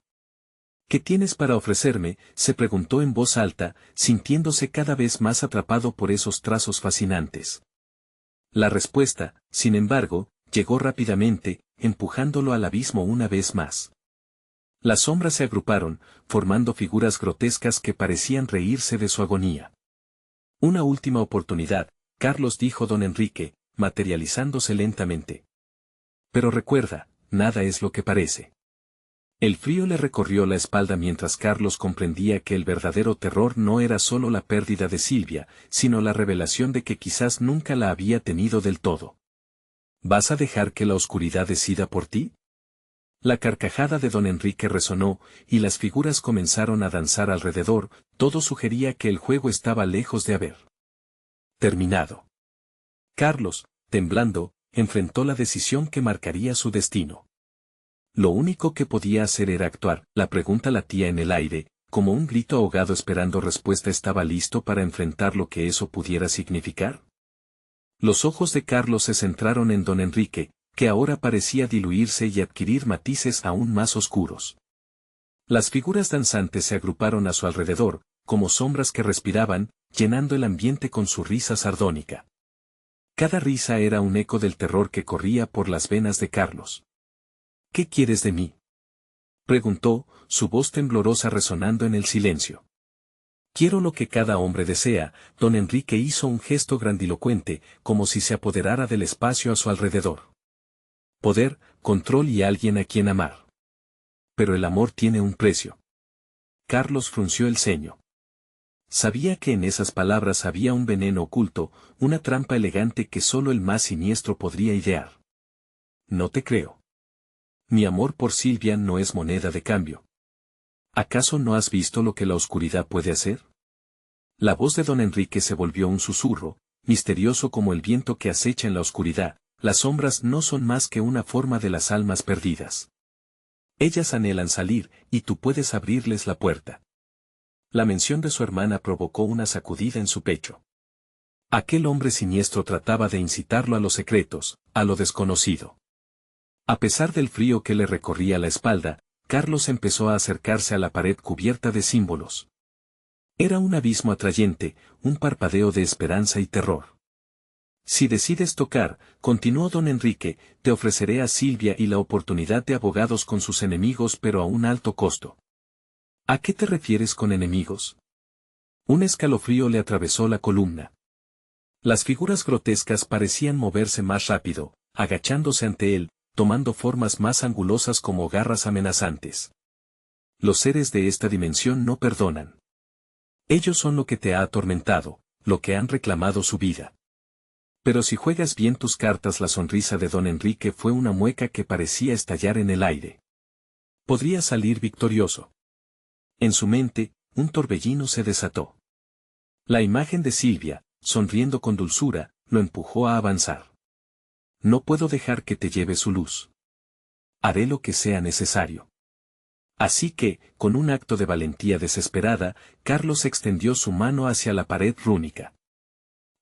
¿Qué tienes para ofrecerme?, se preguntó en voz alta, sintiéndose cada vez más atrapado por esos trazos fascinantes. La respuesta, sin embargo, llegó rápidamente, empujándolo al abismo una vez más. Las sombras se agruparon, formando figuras grotescas que parecían reírse de su agonía. Una última oportunidad, Carlos, dijo don Enrique, materializándose lentamente. Pero recuerda, nada es lo que parece. El frío le recorrió la espalda mientras Carlos comprendía que el verdadero terror no era solo la pérdida de Silvia, sino la revelación de que quizás nunca la había tenido del todo. ¿Vas a dejar que la oscuridad decida por ti? La carcajada de don Enrique resonó, y las figuras comenzaron a danzar alrededor. Todo sugería que el juego estaba lejos de haber terminado. Carlos, temblando, enfrentó la decisión que marcaría su destino. Lo único que podía hacer era actuar. La pregunta latía en el aire, como un grito ahogado esperando respuesta. ¿Estaba listo para enfrentar lo que eso pudiera significar? Los ojos de Carlos se centraron en don Enrique, que ahora parecía diluirse y adquirir matices aún más oscuros. Las figuras danzantes se agruparon a su alrededor, como sombras que respiraban, llenando el ambiente con su risa sardónica. Cada risa era un eco del terror que corría por las venas de Carlos. ¿Qué quieres de mí?, preguntó, su voz temblorosa resonando en el silencio. Quiero lo que cada hombre desea. Don Enrique hizo un gesto grandilocuente, como si se apoderara del espacio a su alrededor. Poder, control y alguien a quien amar. Pero el amor tiene un precio. Carlos frunció el ceño. Sabía que en esas palabras había un veneno oculto, una trampa elegante que solo el más siniestro podría idear. No te creo. Mi amor por Silvia no es moneda de cambio. ¿Acaso no has visto lo que la oscuridad puede hacer? La voz de don Enrique se volvió un susurro, misterioso como el viento que acecha en la oscuridad. Las sombras no son más que una forma de las almas perdidas. Ellas anhelan salir, y tú puedes abrirles la puerta. La mención de su hermana provocó una sacudida en su pecho. Aquel hombre siniestro trataba de incitarlo a los secretos, a lo desconocido. A pesar del frío que le recorría la espalda, Carlos empezó a acercarse a la pared cubierta de símbolos. Era un abismo atrayente, un parpadeo de esperanza y terror. Si decides tocar, continuó don Enrique, te ofreceré a Silvia y la oportunidad de abogados con sus enemigos, pero a un alto costo. ¿A qué te refieres con enemigos? Un escalofrío le atravesó la columna. Las figuras grotescas parecían moverse más rápido, agachándose ante él, tomando formas más angulosas como garras amenazantes. Los seres de esta dimensión no perdonan. Ellos son lo que te ha atormentado, lo que han reclamado su vida. Pero si juegas bien tus cartas, la sonrisa de don Enrique fue una mueca que parecía estallar en el aire. Podría salir victorioso. En su mente, un torbellino se desató. La imagen de Silvia, sonriendo con dulzura, lo empujó a avanzar. No puedo dejar que te lleve su luz. Haré lo que sea necesario. Así que, con un acto de valentía desesperada, Carlos extendió su mano hacia la pared rúnica.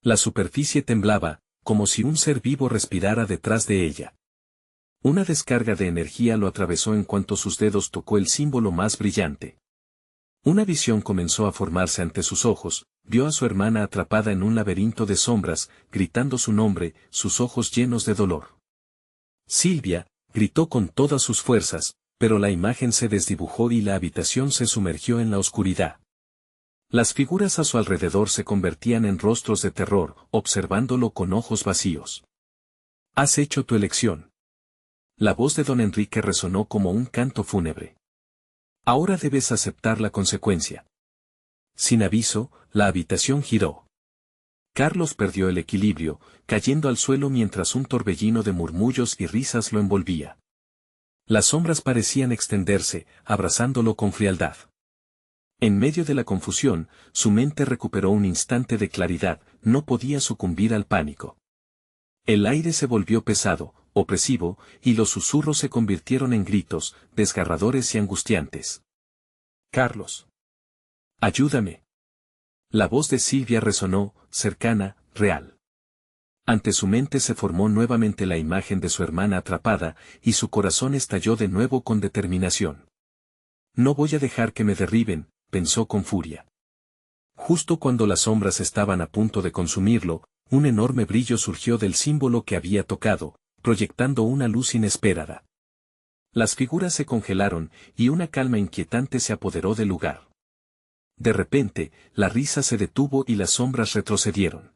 La superficie temblaba, como si un ser vivo respirara detrás de ella. Una descarga de energía lo atravesó en cuanto sus dedos tocó el símbolo más brillante. Una visión comenzó a formarse ante sus ojos, vio a su hermana atrapada en un laberinto de sombras, gritando su nombre, sus ojos llenos de dolor. Silvia, gritó con todas sus fuerzas, pero la imagen se desdibujó y la habitación se sumergió en la oscuridad. Las figuras a su alrededor se convertían en rostros de terror, observándolo con ojos vacíos. Has hecho tu elección. La voz de don Enrique resonó como un canto fúnebre. Ahora debes aceptar la consecuencia. Sin aviso, la habitación giró. Carlos perdió el equilibrio, cayendo al suelo mientras un torbellino de murmullos y risas lo envolvía. Las sombras parecían extenderse, abrazándolo con frialdad. En medio de la confusión, su mente recuperó un instante de claridad, no podía sucumbir al pánico. El aire se volvió pesado, opresivo, y los susurros se convirtieron en gritos, desgarradores y angustiantes. Carlos. Ayúdame. La voz de Silvia resonó, cercana, real. Ante su mente se formó nuevamente la imagen de su hermana atrapada, y su corazón estalló de nuevo con determinación. No voy a dejar que me derriben, pensó con furia. Justo cuando las sombras estaban a punto de consumirlo, un enorme brillo surgió del símbolo que había tocado, proyectando una luz inesperada. Las figuras se congelaron, y una calma inquietante se apoderó del lugar. De repente, la risa se detuvo y las sombras retrocedieron.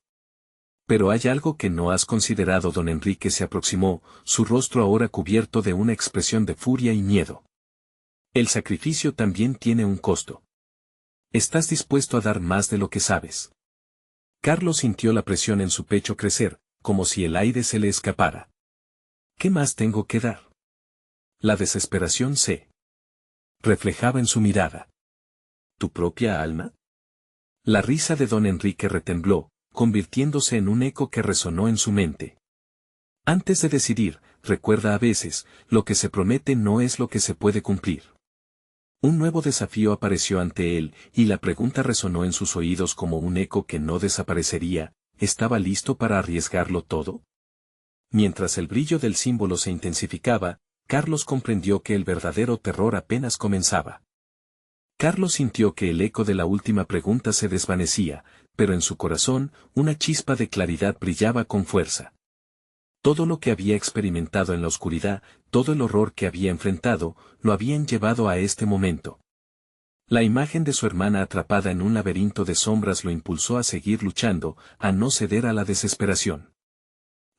Pero hay algo que no has considerado. Don Enrique se aproximó, su rostro ahora cubierto de una expresión de furia y miedo. El sacrificio también tiene un costo. ¿Estás dispuesto a dar más de lo que sabes? Carlos sintió la presión en su pecho crecer, como si el aire se le escapara. ¿Qué más tengo que dar? La desesperación se reflejaba en su mirada. ¿Tu propia alma? La risa de don Enrique retembló, convirtiéndose en un eco que resonó en su mente. Antes de decidir, recuerda a veces, lo que se promete no es lo que se puede cumplir. Un nuevo desafío apareció ante él, y la pregunta resonó en sus oídos como un eco que no desaparecería. ¿Estaba listo para arriesgarlo todo? Mientras el brillo del símbolo se intensificaba, Carlos comprendió que el verdadero terror apenas comenzaba. Carlos sintió que el eco de la última pregunta se desvanecía, pero en su corazón, una chispa de claridad brillaba con fuerza. Todo lo que había experimentado en la oscuridad, todo el horror que había enfrentado, lo habían llevado a este momento. La imagen de su hermana atrapada en un laberinto de sombras lo impulsó a seguir luchando, a no ceder a la desesperación.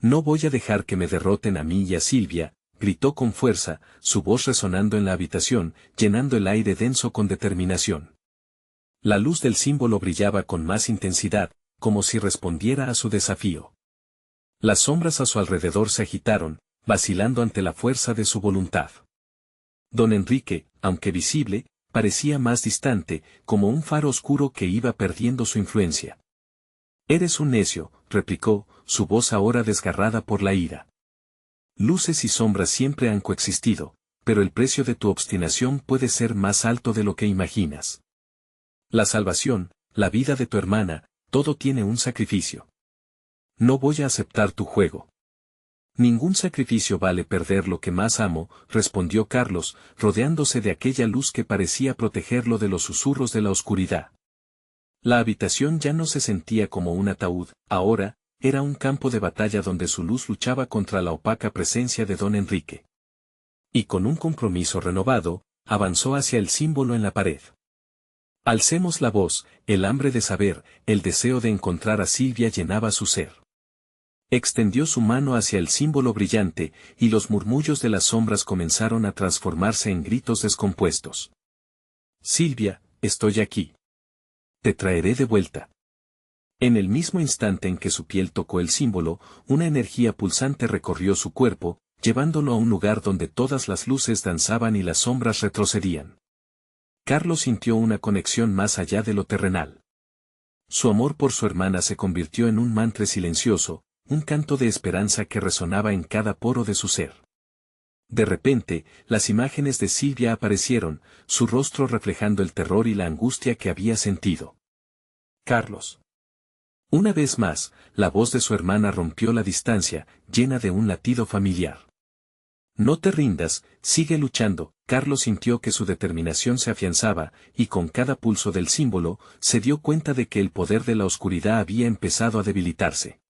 No voy a dejar que me derroten a mí y a Silvia, gritó con fuerza, su voz resonando en la habitación, llenando el aire denso con determinación. La luz del símbolo brillaba con más intensidad, como si respondiera a su desafío. Las sombras a su alrededor se agitaron, vacilando ante la fuerza de su voluntad. Don Enrique, aunque visible, parecía más distante, como un faro oscuro que iba perdiendo su influencia. Eres un necio, replicó, su voz ahora desgarrada por la ira. Luces y sombras siempre han coexistido, pero el precio de tu obstinación puede ser más alto de lo que imaginas. La salvación, la vida de tu hermana, todo tiene un sacrificio. No voy a aceptar tu juego. Ningún sacrificio vale perder lo que más amo, respondió Carlos, rodeándose de aquella luz que parecía protegerlo de los susurros de la oscuridad. La habitación ya no se sentía como un ataúd, ahora, era un campo de batalla donde su luz luchaba contra la opaca presencia de don Enrique. Y con un compromiso renovado, avanzó hacia el símbolo en la pared. Alcemos la voz, el hambre de saber, el deseo de encontrar a Silvia llenaba su ser. Extendió su mano hacia el símbolo brillante, y los murmullos de las sombras comenzaron a transformarse en gritos descompuestos. Silvia, estoy aquí. Te traeré de vuelta. En el mismo instante en que su piel tocó el símbolo, una energía pulsante recorrió su cuerpo, llevándolo a un lugar donde todas las luces danzaban y las sombras retrocedían. Carlos sintió una conexión más allá de lo terrenal. Su amor por su hermana se convirtió en un mantra silencioso, un canto de esperanza que resonaba en cada poro de su ser. De repente, las imágenes de Silvia aparecieron, su rostro reflejando el terror y la angustia que había sentido. Carlos. Una vez más, la voz de su hermana rompió la distancia, llena de un latido familiar. No te rindas, sigue luchando. Carlos sintió que su determinación se afianzaba, y con cada pulso del símbolo, se dio cuenta de que el poder de la oscuridad había empezado a debilitarse.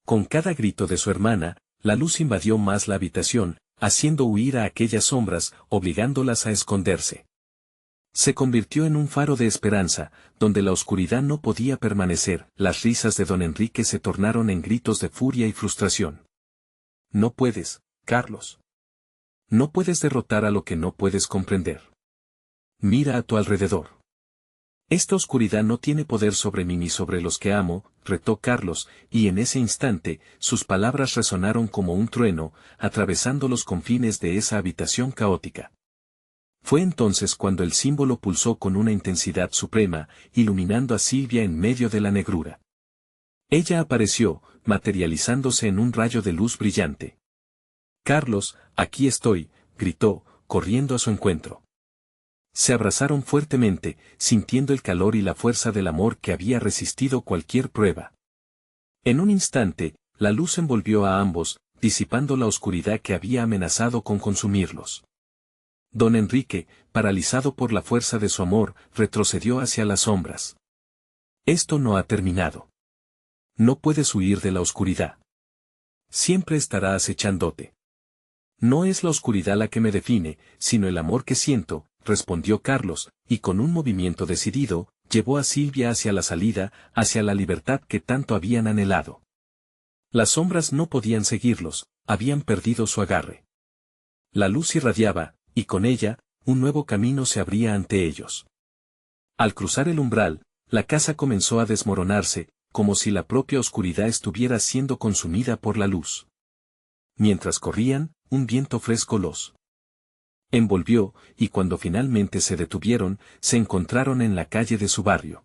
Con cada grito de su hermana, la luz invadió más la habitación, haciendo huir a aquellas sombras, obligándolas a esconderse. Se convirtió en un faro de esperanza, donde la oscuridad no podía permanecer. Las risas de don Enrique se tornaron en gritos de furia y frustración. No puedes, Carlos. No puedes derrotar a lo que no puedes comprender. Mira a tu alrededor. Esta oscuridad no tiene poder sobre mí ni sobre los que amo, retó Carlos, y en ese instante, sus palabras resonaron como un trueno, atravesando los confines de esa habitación caótica. Fue entonces cuando el símbolo pulsó con una intensidad suprema, iluminando a Silvia en medio de la negrura. Ella apareció, materializándose en un rayo de luz brillante. Carlos, aquí estoy, gritó, corriendo a su encuentro. Se abrazaron fuertemente, sintiendo el calor y la fuerza del amor que había resistido cualquier prueba. En un instante, la luz envolvió a ambos, disipando la oscuridad que había amenazado con consumirlos. Don Enrique, paralizado por la fuerza de su amor, retrocedió hacia las sombras. Esto no ha terminado. No puedes huir de la oscuridad. Siempre estará acechándote. No es la oscuridad la que me define, sino el amor que siento, respondió Carlos, y con un movimiento decidido, llevó a Silvia hacia la salida, hacia la libertad que tanto habían anhelado. Las sombras no podían seguirlos, habían perdido su agarre. La luz irradiaba, y con ella, un nuevo camino se abría ante ellos. Al cruzar el umbral, la casa comenzó a desmoronarse, como si la propia oscuridad estuviera siendo consumida por la luz. Mientras corrían, un viento fresco los envolvió, y cuando finalmente se detuvieron, se encontraron en la calle de su barrio.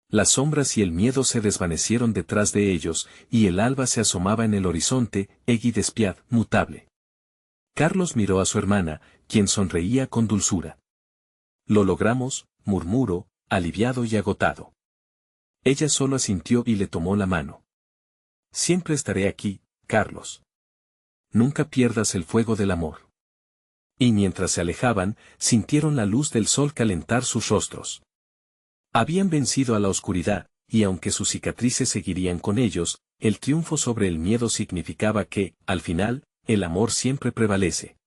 Las sombras y el miedo se desvanecieron detrás de ellos, y el alba se asomaba en el horizonte, eguidespiad, mutable. Carlos miró a su hermana, quien sonreía con dulzura. Lo logramos, murmuró, aliviado y agotado. Ella solo asintió y le tomó la mano. Siempre estaré aquí, Carlos. Nunca pierdas el fuego del amor. Y mientras se alejaban, sintieron la luz del sol calentar sus rostros. Habían vencido a la oscuridad, y aunque sus cicatrices seguirían con ellos, el triunfo sobre el miedo significaba que, al final, el amor siempre prevalece.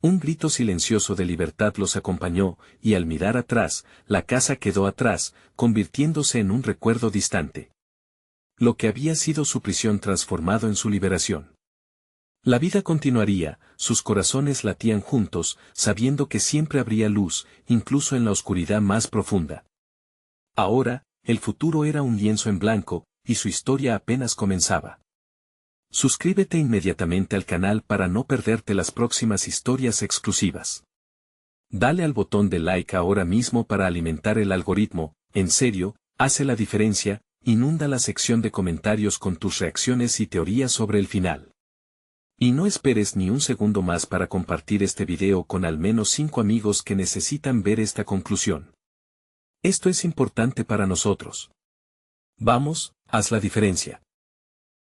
Un grito silencioso de libertad los acompañó, y al mirar atrás, la casa quedó atrás, convirtiéndose en un recuerdo distante. Lo que había sido su prisión transformado en su liberación. La vida continuaría, sus corazones latían juntos, sabiendo que siempre habría luz, incluso en la oscuridad más profunda. Ahora, el futuro era un lienzo en blanco, y su historia apenas comenzaba. Suscríbete inmediatamente al canal para no perderte las próximas historias exclusivas. Dale al botón de like ahora mismo para alimentar el algoritmo, en serio, hace la diferencia, inunda la sección de comentarios con tus reacciones y teorías sobre el final. Y no esperes ni un segundo más para compartir este video con al menos 5 amigos que necesitan ver esta conclusión. Esto es importante para nosotros. Vamos, haz la diferencia.